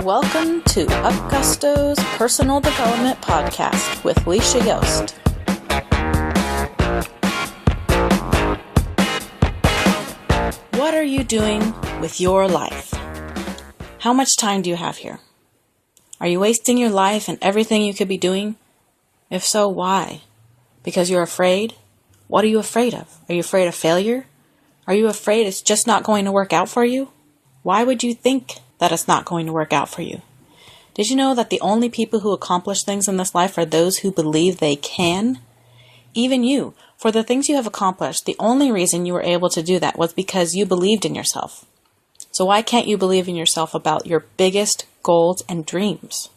Welcome to UpGusto's Personal Development Podcast with Leisha Yost. What are you doing with your life? How much time do you have here? Are you wasting your life and everything you could be doing? If so, why? Because you're afraid? What are you afraid of? Are you afraid of failure? Are you afraid it's just not going to work out for you? Why would you think that it's not going to work out for you? Did you know that the only people who accomplish things in this life are those who believe they can? Even you, for the things you have accomplished, the only reason you were able to do that was because you believed in yourself. So why can't you believe in yourself about your biggest goals and dreams?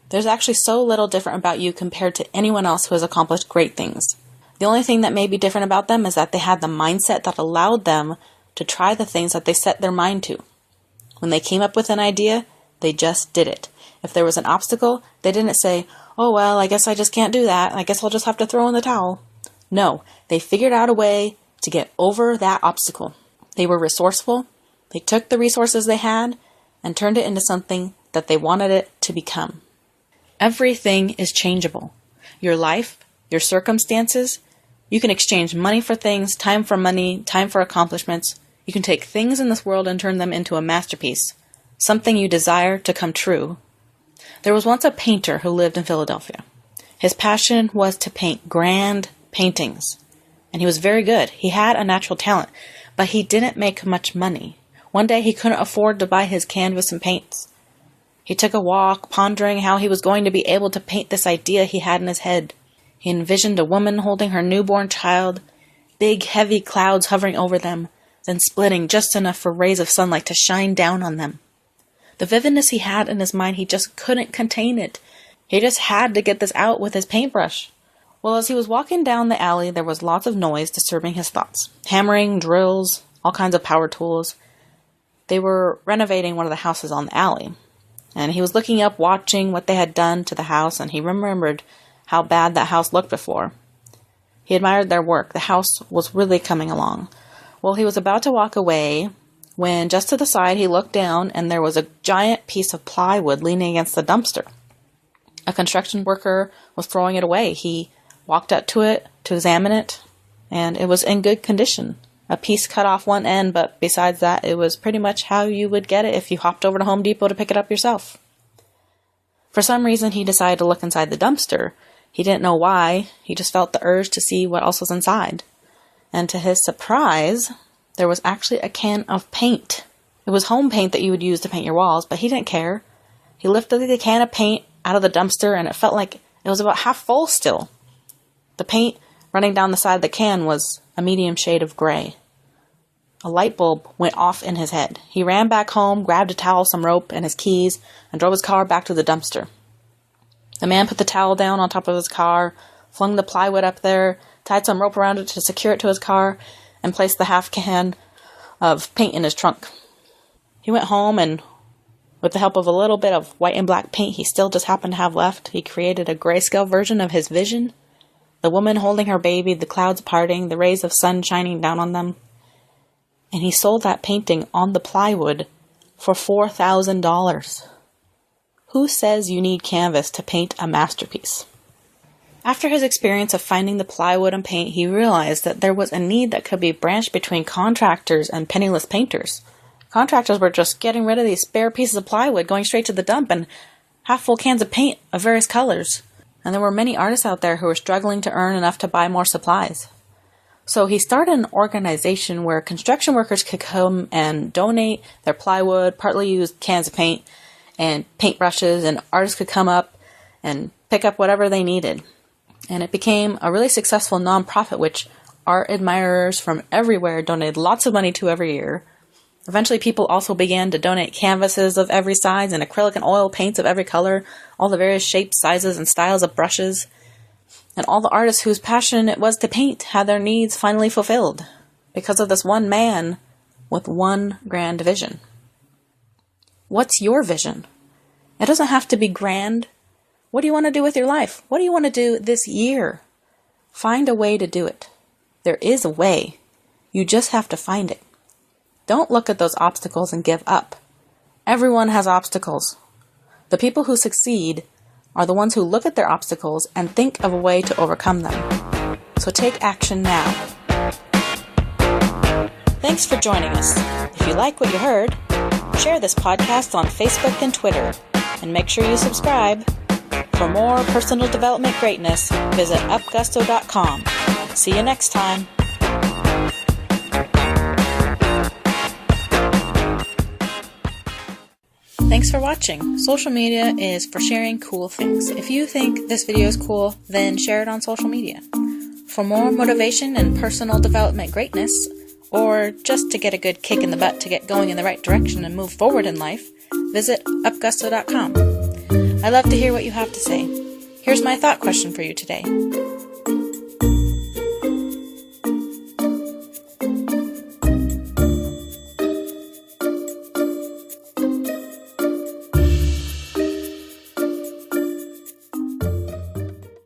There's actually so little different about you compared to anyone else who has accomplished great things. The only thing that may be different about them is that they had the mindset that allowed them to try the things that they set their mind to. When they came up with an idea, they just did it. If there was an obstacle, they didn't say, oh, well, I guess I just can't do that. I guess I'll just have to throw in the towel. No, they figured out a way to get over that obstacle. They were resourceful. They took the resources they had and turned it into something that they wanted it to become. Everything is changeable. Your life, your circumstances, you can exchange money for things, time for money, time for accomplishments. You can take things in this world and turn them into a masterpiece, something you desire to come true. There was once a painter who lived in Philadelphia. His passion was to paint grand paintings, and he was very good. He had a natural talent, but he didn't make much money. One day he couldn't afford to buy his canvas and paints. He took a walk, pondering how he was going to be able to paint this idea he had in his head. He envisioned a woman holding her newborn child, big heavy clouds hovering over them, then splitting just enough for rays of sunlight to shine down on them. The vividness he had in his mind, he just couldn't contain it. He just had to get this out with his paintbrush. Well, as he was walking down the alley, there was lots of noise disturbing his thoughts. Hammering, drills, all kinds of power tools. They were renovating one of the houses on the alley. And he was looking up, watching what they had done to the house, and he remembered how bad that house looked before. He admired their work. The house was really coming along. Well, he was about to walk away when just to the side he looked down and there was a giant piece of plywood leaning against the dumpster. A construction worker was throwing it away. He walked up to it to examine it, and it was in good condition. A piece cut off one end, but besides that, it was pretty much how you would get it if you hopped over to Home Depot to pick it up yourself. For some reason, he decided to look inside the dumpster. He didn't know why. He just felt the urge to see what else was inside. And to his surprise, there was actually a can of paint. It was home paint that you would use to paint your walls, but he didn't care. He lifted the can of paint out of the dumpster, and it felt like it was about half full still. The paint running down the side of the can was a medium shade of gray. A light bulb went off in his head. He ran back home, grabbed a towel, some rope, and his keys, and drove his car back to the dumpster. The man put the towel down on top of his car, flung the plywood up there, tied some rope around it to secure it to his car, and placed the half can of paint in his trunk. He went home, and with the help of a little bit of white and black paint he still just happened to have left, he created a grayscale version of his vision. The woman holding her baby, the clouds parting, the rays of sun shining down on them. And he sold that painting on the plywood for $4,000. Who says you need canvas to paint a masterpiece? After his experience of finding the plywood and paint, he realized that there was a need that could be branched between contractors and penniless painters. Contractors were just getting rid of these spare pieces of plywood, going straight to the dump, and half-full cans of paint of various colors. And there were many artists out there who were struggling to earn enough to buy more supplies. So he started an organization where construction workers could come and donate their plywood, partly used cans of paint, and paintbrushes, and artists could come up and pick up whatever they needed. And it became a really successful nonprofit, which art admirers from everywhere donated lots of money to every year. Eventually, people also began to donate canvases of every size and acrylic and oil paints of every color, all the various shapes, sizes, and styles of brushes. And all the artists whose passion it was to paint had their needs finally fulfilled because of this one man with one grand vision. What's your vision? It doesn't have to be grand. What do you want to do with your life? What do you want to do this year? Find a way to do it. There is a way. You just have to find it. Don't look at those obstacles and give up. Everyone has obstacles. The people who succeed are the ones who look at their obstacles and think of a way to overcome them. So take action now. Thanks for joining us. If you like what you heard, share this podcast on Facebook and Twitter, and make sure you subscribe. For more personal development greatness, visit UpGusto.com. See you next time. Thanks for watching. Social media is for sharing cool things. If you think this video is cool, then share it on social media. For more motivation and personal development greatness, or just to get a good kick in the butt to get going in the right direction and move forward in life, visit UpGusto.com. I love to hear what you have to say. Here's my thought question for you today.